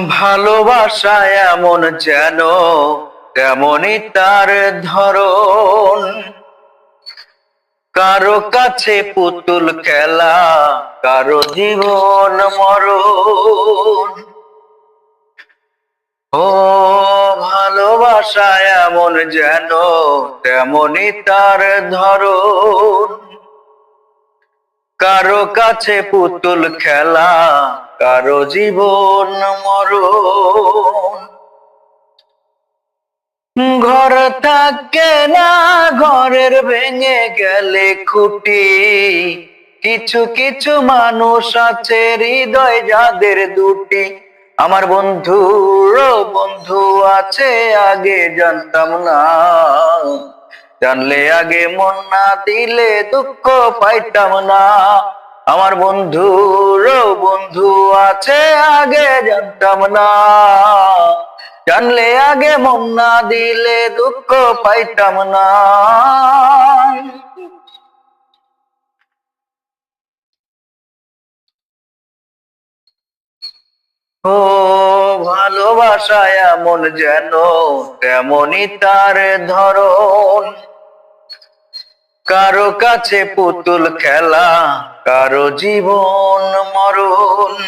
ভালোবাসা এমন যেন তেমনই তার ধরন। কারো কাছে পুতুল খেলা, কারো জীবন মরণ। ও ভালোবাসা এমন যেন তেমনই তার ধরন। কারো কাছে পুতুল খেলা, কারো জীবন মরণ। ঘর থাকে না, ঘরের ভেঙে গেলে খুঁটি। কিছু কিছু মানুষ আছে হৃদয় যাদের দুটি। আমার বন্ধুরও বন্ধু আছে, আগে জানতাম না। জানলে আগে মন না দিলে দুঃখ পাইতাম না। আমার বন্ধুরও বন্ধু আছে, আগে জানতাম না। জানলে আগে মন না দিলে দুঃখ পাইতাম না। ও ভালোবাসা এমন যেন তেমনই তার ধরন। কারো কাছে পুতুল খেলা, কারো জীবন মরণ।